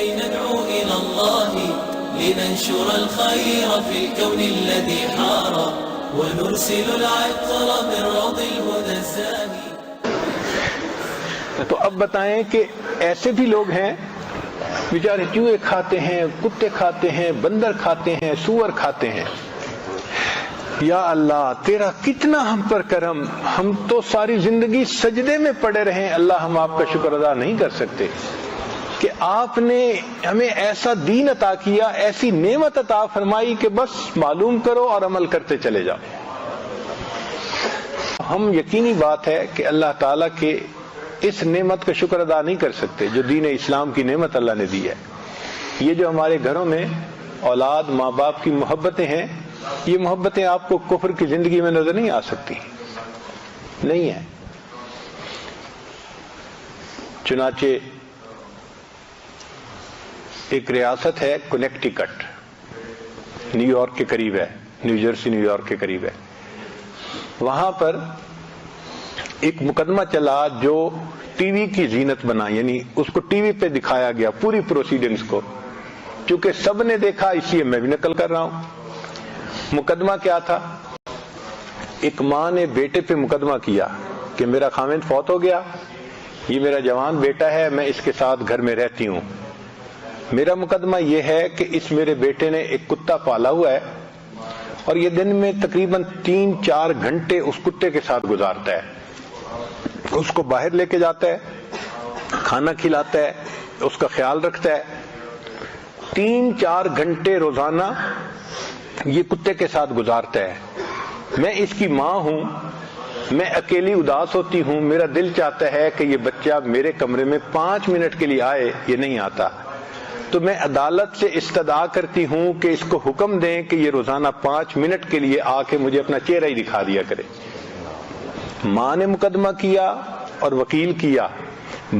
كي ندعو إلى الله لننشر الخير في الكون الذي حار ونرسل العطر من روض الهدى الزاهي. تو اب بتائیں کہ ایسے بھی لوگ ہیں بیچارے چوہے کھاتے ہیں، کتے کھاتے ہیں، بندر کھاتے ہیں، سور کھاتے ہیں. یا اللہ تیرا کتنا ہم پر کرم، ہم تو ساری زندگی سجدے میں پڑے رہے. اللہ ہم آپ کا شکر ادا نہیں کر سکتے کہ آپ نے ہمیں ایسا دین عطا کیا، ایسی نعمت عطا فرمائی کہ بس معلوم کرو اور عمل کرتے چلے جاؤ. ہم یقینی بات ہے کہ اللہ تعالیٰ کے اس نعمت کا شکر ادا نہیں کر سکتے جو دین اسلام کی نعمت اللہ نے دی ہے. یہ جو ہمارے گھروں میں اولاد ماں باپ کی محبتیں ہیں، یہ محبتیں آپ کو کفر کی زندگی میں نظر نہیں آ سکتی، نہیں ہے. چنانچہ ایک ریاست ہے کنیکٹیکٹ، نیو یارک کے قریب ہے، نیو جرسی نیو یارک کے قریب ہے. وہاں پر ایک مقدمہ چلا جو ٹی وی کی زینت بنا، یعنی اس کو ٹی وی پہ دکھایا گیا پوری پروسیڈنگز کو. چونکہ سب نے دیکھا اس لیے میں بھی نقل کر رہا ہوں. مقدمہ کیا تھا؟ ایک ماں نے بیٹے پہ مقدمہ کیا کہ میرا خاوند فوت ہو گیا، یہ میرا جوان بیٹا ہے، میں اس کے ساتھ گھر میں رہتی ہوں. میرا مقدمہ یہ ہے کہ اس میرے بیٹے نے ایک کتا پالا ہوا ہے اور یہ دن میں تقریباً 3-4 گھنٹے اس کتے کے ساتھ گزارتا ہے. اس کو باہر لے کے جاتا ہے، کھانا کھلاتا ہے، اس کا خیال رکھتا ہے. 3-4 گھنٹے روزانہ یہ کتے کے ساتھ گزارتا ہے. میں اس کی ماں ہوں، میں اکیلی اداس ہوتی ہوں، میرا دل چاہتا ہے کہ یہ بچہ میرے کمرے میں 5 منٹ کے لیے آئے، یہ نہیں آتا. تو میں عدالت سے استدعا کرتی ہوں کہ اس کو حکم دیں کہ یہ روزانہ 5 منٹ کے لیے آ کے مجھے اپنا چہرہ ہی دکھا دیا کرے. ماں نے مقدمہ کیا اور وکیل کیا،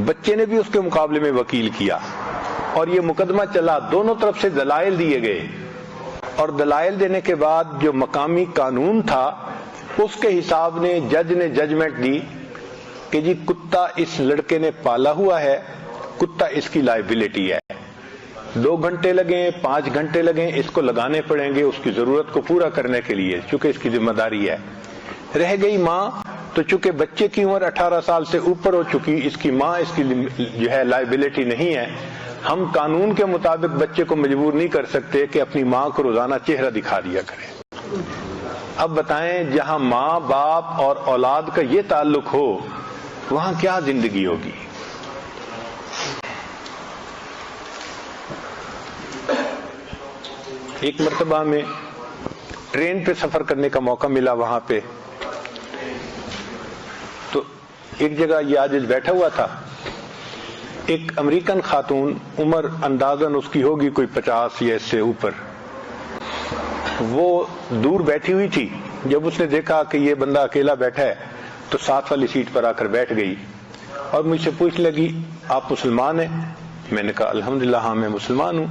بچے نے بھی اس کے مقابلے میں وکیل کیا، اور یہ مقدمہ چلا. دونوں طرف سے دلائل دیے گئے، اور دلائل دینے کے بعد جو مقامی قانون تھا اس کے حساب نے جج نے ججمنٹ دی کہ جی کتا اس لڑکے نے پالا ہوا ہے، کتا اس کی لائبلٹی ہے. 2 گھنٹے لگیں 5 گھنٹے لگیں اس کو لگانے پڑیں گے اس کی ضرورت کو پورا کرنے کے لیے، چونکہ اس کی ذمہ داری ہے. رہ گئی ماں، تو چونکہ بچے کی عمر 18 سال سے اوپر ہو چکی، اس کی ماں اس کی جو ہے لائبلٹی نہیں ہے. ہم قانون کے مطابق بچے کو مجبور نہیں کر سکتے کہ اپنی ماں کو روزانہ چہرہ دکھا دیا کرے. اب بتائیں جہاں ماں باپ اور اولاد کا یہ تعلق ہو وہاں کیا زندگی ہوگی. ایک مرتبہ میں ٹرین پہ سفر کرنے کا موقع ملا. وہاں پہ تو ایک جگہ یہ عاجز بیٹھا ہوا تھا. ایک امریکن خاتون، عمر اندازاً اس کی ہوگی کوئی 50 یا اس سے اوپر، وہ دور بیٹھی ہوئی تھی. جب اس نے دیکھا کہ یہ بندہ اکیلا بیٹھا ہے تو ساتھ والی سیٹ پر آ کر بیٹھ گئی اور مجھ سے پوچھ لگی آپ مسلمان ہیں؟ میں نے کہا الحمدللہ ہاں میں مسلمان ہوں.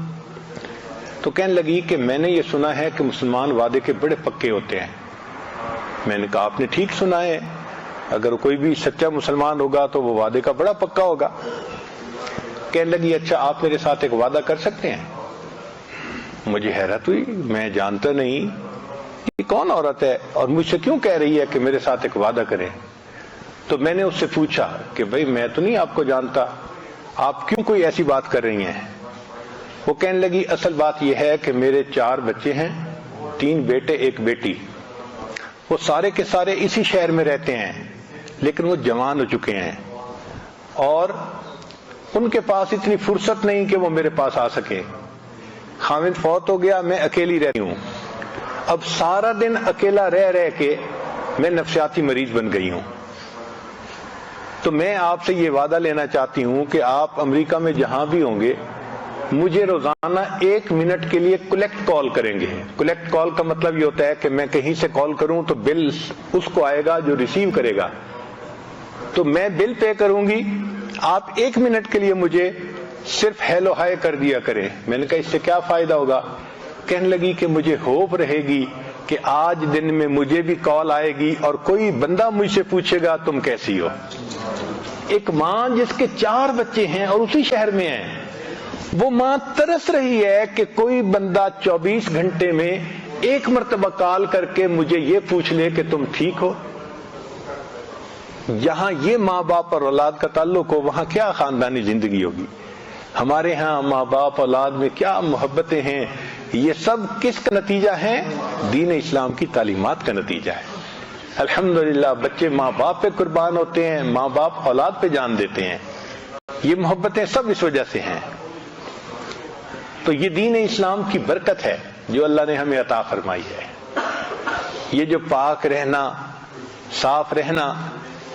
تو کہنے لگی کہ میں نے یہ سنا ہے کہ مسلمان وعدے کے بڑے پکے ہوتے ہیں. میں نے کہا آپ نے ٹھیک سنا ہے، اگر کوئی بھی سچا مسلمان ہوگا تو وہ وعدے کا بڑا پکا ہوگا. کہنے لگی اچھا آپ میرے ساتھ ایک وعدہ کر سکتے ہیں؟ مجھے حیرت ہوئی، میں جانتا نہیں یہ کون عورت ہے اور مجھ سے کیوں کہہ رہی ہے کہ میرے ساتھ ایک وعدہ کریں. تو میں نے اس سے پوچھا کہ بھئی میں تو نہیں آپ کو جانتا، آپ کیوں کوئی ایسی بات کر رہی ہیں؟ وہ کہنے لگی اصل بات یہ ہے کہ میرے 4 بچے ہیں، 3 بیٹے 1 بیٹی. وہ سارے کے سارے اسی شہر میں رہتے ہیں لیکن وہ جوان ہو چکے ہیں اور ان کے پاس اتنی فرصت نہیں کہ وہ میرے پاس آ سکیں. خاوند فوت ہو گیا، میں اکیلی رہتی ہوں. اب سارا دن اکیلا رہ رہ کے میں نفسیاتی مریض بن گئی ہوں. تو میں آپ سے یہ وعدہ لینا چاہتی ہوں کہ آپ امریکہ میں جہاں بھی ہوں گے مجھے روزانہ 1 منٹ کے لیے کلیکٹ کال کریں گے. کلیکٹ کال کا مطلب یہ ہوتا ہے کہ میں کہیں سے کال کروں تو بل اس کو آئے گا جو ریسیو کرے گا. تو میں بل پے کروں گی، آپ 1 منٹ کے لیے مجھے صرف ہیلو ہائے کر دیا کریں. میں نے کہا اس سے کیا فائدہ ہوگا؟ کہنے لگی کہ مجھے ہوپ رہے گی کہ آج دن میں مجھے بھی کال آئے گی اور کوئی بندہ مجھ سے پوچھے گا تم کیسی ہو. ایک ماں جس کے 4 بچے ہیں اور اسی شہر میں ہیں، وہ ماں ترس رہی ہے کہ کوئی بندہ 24 گھنٹے میں ایک مرتبہ کال کر کے مجھے یہ پوچھ لے کہ تم ٹھیک ہو. جہاں یہ ماں باپ اور اولاد کا تعلق ہو وہاں کیا خاندانی زندگی ہوگی. ہمارے ہاں ماں باپ اولاد میں کیا محبتیں ہیں. یہ سب کس کا نتیجہ ہے؟ دین اسلام کی تعلیمات کا نتیجہ ہے. الحمدللہ بچے ماں باپ پہ قربان ہوتے ہیں، ماں باپ اولاد پہ جان دیتے ہیں. یہ محبتیں سب اس وجہ سے ہیں. تو یہ دین اسلام کی برکت ہے جو اللہ نے ہمیں عطا فرمائی ہے. یہ جو پاک رہنا، صاف رہنا،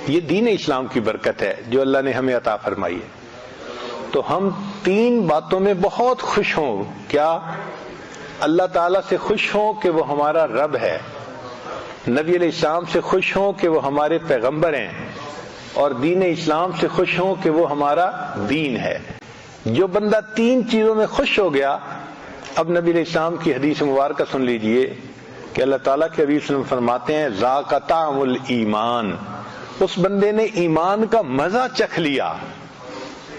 یہ دین اسلام کی برکت ہے جو اللہ نے ہمیں عطا فرمائی ہے. تو ہم 3 باتوں میں بہت خوش ہوں. کیا؟ اللہ تعالیٰ سے خوش ہوں کہ وہ ہمارا رب ہے، نبی علیہ السلام سے خوش ہوں کہ وہ ہمارے پیغمبر ہیں، اور دین اسلام سے خوش ہوں کہ وہ ہمارا دین ہے. جو بندہ 3 چیزوں میں خوش ہو گیا، اب نبی علیہ السلام کی حدیث مبارکہ سن لیجئے کہ اللہ تعالیٰ کے حبیب صلی اللہ علیہ وسلم فرماتے ہیں ذاق طعم الایمان، اس بندے نے ایمان کا مزہ چکھ لیا.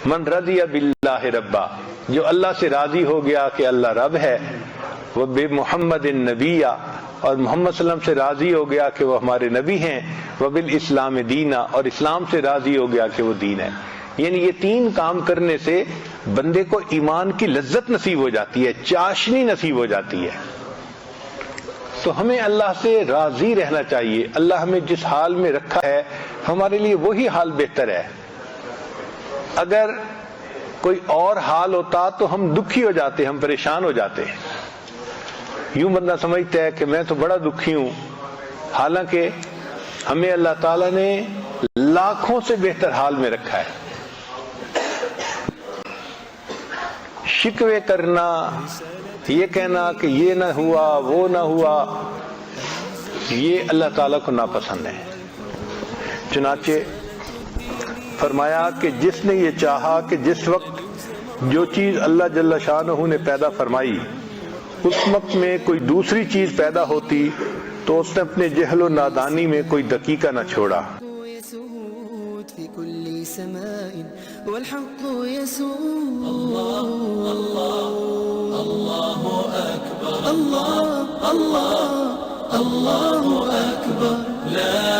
من رضی باللہ ربا، جو اللہ سے راضی ہو گیا کہ اللہ رب ہے، وہ بے محمد النبی، اور محمد صلی اللہ علیہ وسلم سے راضی ہو گیا کہ وہ ہمارے نبی ہیں، وہ بالاسلام دینا، اور اسلام سے راضی ہو گیا کہ وہ دین ہے. یعنی یہ 3 کام کرنے سے بندے کو ایمان کی لذت نصیب ہو جاتی ہے، چاشنی نصیب ہو جاتی ہے. تو ہمیں اللہ سے راضی رہنا چاہیے. اللہ ہمیں جس حال میں رکھا ہے ہمارے لیے وہی حال بہتر ہے. اگر کوئی اور حال ہوتا تو ہم دکھی ہو جاتے، ہم پریشان ہو جاتے. یوں بندہ سمجھتا ہے کہ میں تو بڑا دکھی ہوں، حالانکہ ہمیں اللہ تعالیٰ نے لاکھوں سے بہتر حال میں رکھا ہے. شکوے کرنا، یہ کہنا کہ یہ نہ ہوا وہ نہ ہوا، یہ اللہ تعالیٰ کو ناپسند ہے. چنانچہ فرمایا کہ جس نے یہ چاہا کہ جس وقت جو چیز اللہ جل شانہ نے پیدا فرمائی اس وقت میں کوئی دوسری چیز پیدا ہوتی تو اس نے اپنے جہل و نادانی میں کوئی دقیقہ نہ چھوڑا. في كل سماء والحق يسود. الله الله الله أكبر، الله الله الله أكبر، لا